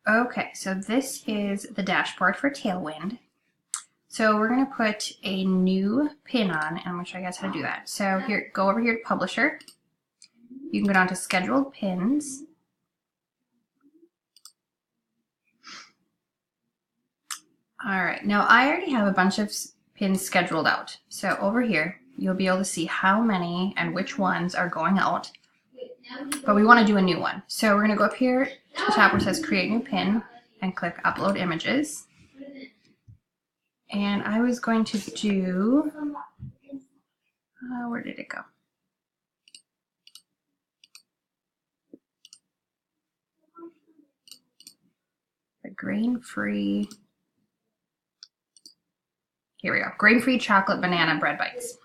Okay, so this is the dashboard for Tailwind. So we're going to put a new pin on, and I'm going to show you guys how to do that. So here, go over here to Publisher. You can go down to Scheduled Pins. All right, now I already have a bunch of pins scheduled out. So over here, you'll be able to see how many and which ones are going out. But we want to do a new one. So we're going to go up here to the top where it says Create New Pin and click Upload Images. And I was going to do, where did it go? The grain-free, here we go, grain-free chocolate banana bread bites.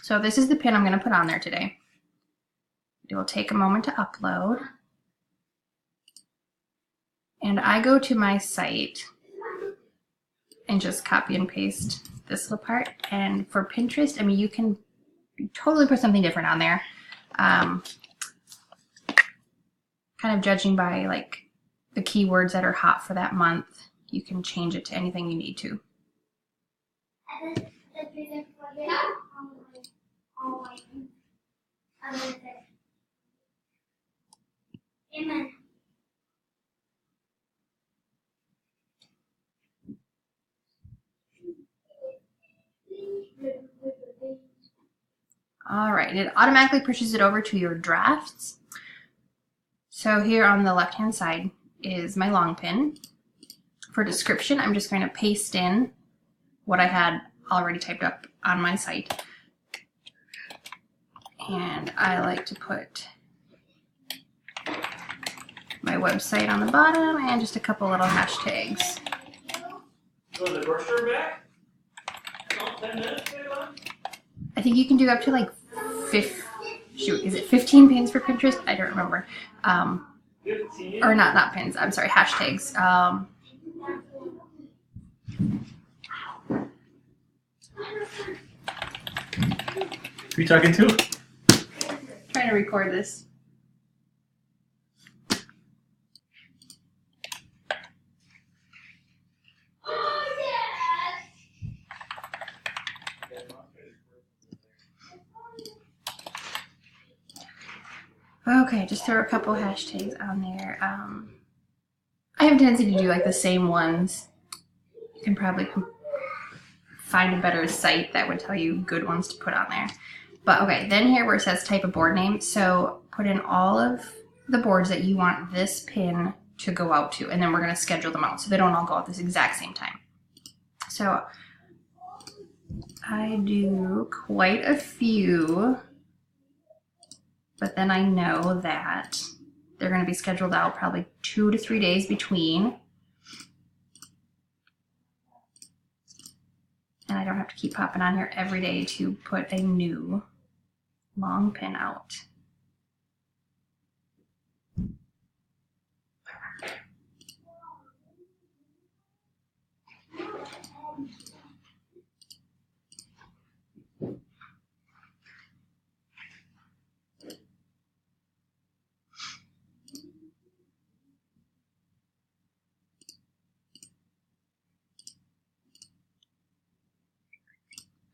So this is the pin I'm going to put on there today. It will take a moment to upload. And I go to my site and just copy and paste this little part. And for Pinterest, I mean, you can totally put something different on there. Kind of judging by like the keywords that are hot for that month, you can change it to anything you need to. Amen. All right, it automatically pushes it over to your drafts. So here on the left-hand side is my long pin. For description, I'm just going to paste in what I had already typed up on my site. And I like to put my website on the bottom and just a couple little hashtags. Was the brochure back? 10 minutes, I think you can do up to like 15 pins for Pinterest? I don't remember. 15? Or not pins, I'm sorry, hashtags. Who are you talking to? Trying to record this. Okay, just throw a couple hashtags on there. I have a tendency to do like the same ones. You can probably find a better site that would tell you good ones to put on there. But okay, then here where it says type of board name, so put in all of the boards that you want this pin to go out to, and then we're going to schedule them out so they don't all go out this exact same time. So I do quite a few, but then I know that they're going to be scheduled out probably 2 to 3 days between. And I don't have to keep popping on here every day to put a new long pin out.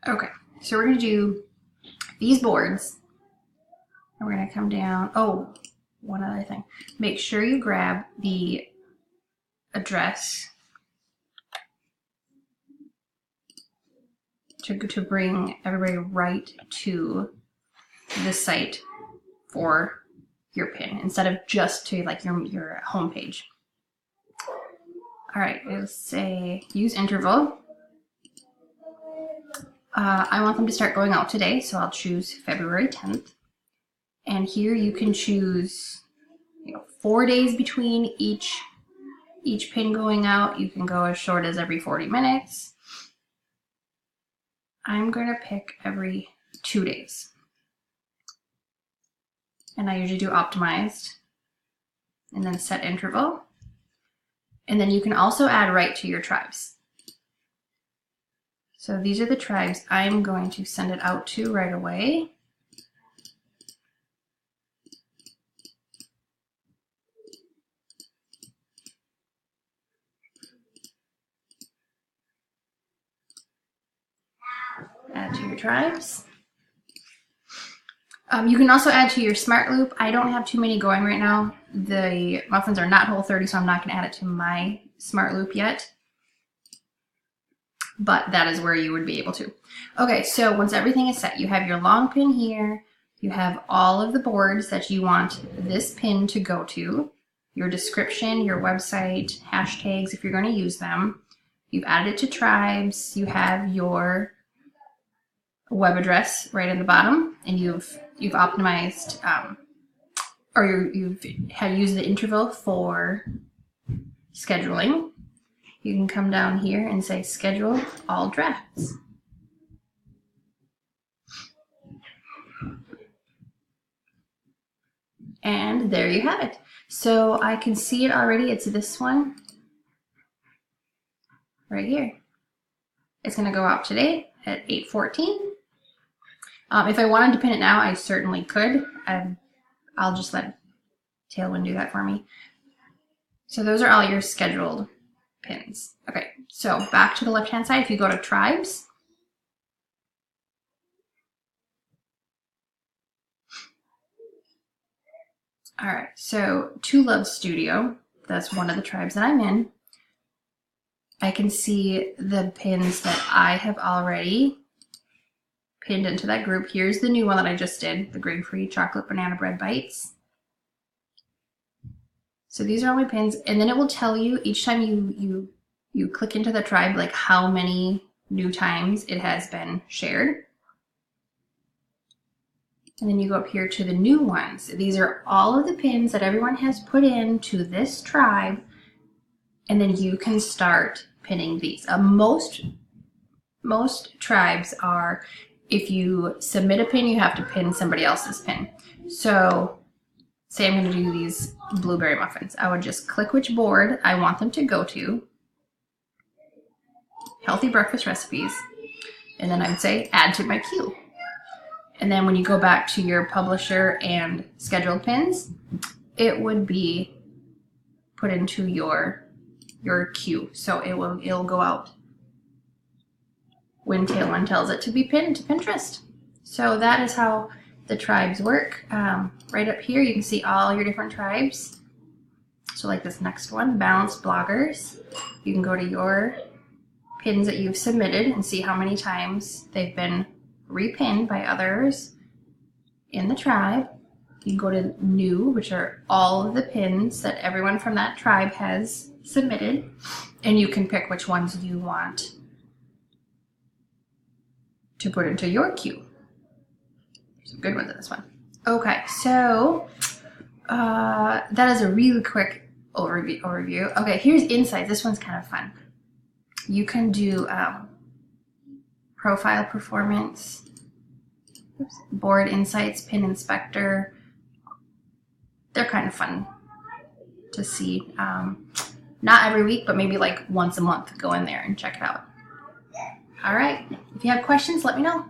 Okay, so we're going to do these boards, and we're going to come down. Oh, one other thing. Make sure you grab the address to bring everybody right to the site for your pin instead of just to like your home page. All right, it'll say use interval. I want them to start going out today, so I'll choose February 10th. And here you can choose 4 days between each pin going out. You can go as short as every 40 minutes. I'm going to pick every 2 days. And I usually do optimized and then set interval. And then you can also add right to your tribes. So these are the tribes I'm going to send it out to right away. tribes. You can also add to your smart loop. I don't have too many going right now. The muffins are not Whole30, so I'm not going to add it to my smart loop yet. But that is where you would be able to. Okay, so once everything is set, you have your long pin here. You have all of the boards that you want this pin to go to. Your description, your website, hashtags if you're going to use them. You've added it to tribes. You have your web address right at the bottom, and you've optimized or you've had used the interval for scheduling. You can come down here and say schedule all drafts. And there you have it. So I can see it already. It's this one right here. It's going to go out today at 8:14. If I wanted to pin it now, I certainly could. I'll just let Tailwind do that for me. So those are all your scheduled pins. Okay, so back to the left-hand side, if you go to tribes, all right, so To Love Studio, that's one of the tribes that I'm in. I can see the pins that I have already pinned into that group. Here's the new one that I just did, the grain-free chocolate banana bread bites. So these are all my pins, and then it will tell you each time you click into the tribe, like how many new times it has been shared. And then you go up here to the new ones. These are all of the pins that everyone has put into this tribe, and then you can start pinning these. Most tribes are, if you submit a pin, you have to pin somebody else's pin. So say I'm going to do these blueberry muffins. I would just click which board I want them to go to, healthy breakfast recipes, and then I'd say add to my queue. And then when you go back to your publisher and scheduled pins, it would be put into your queue. So it'll go out when Tailwind tells it to be pinned to Pinterest. So that is how the tribes work. Right up here, you can see all your different tribes. So like this next one, Balanced Bloggers. You can go to your pins that you've submitted and see how many times they've been repinned by others in the tribe. You can go to New, which are all of the pins that everyone from that tribe has submitted, and you can pick which ones you want to put into your queue. There's some good ones in this one. Okay, so that is a really quick overview. Okay, here's Insights. This one's kind of fun. You can do profile performance, board insights, pin inspector. They're kind of fun to see. Not every week, but maybe like once a month, go in there and check it out. All right, if you have questions, let me know.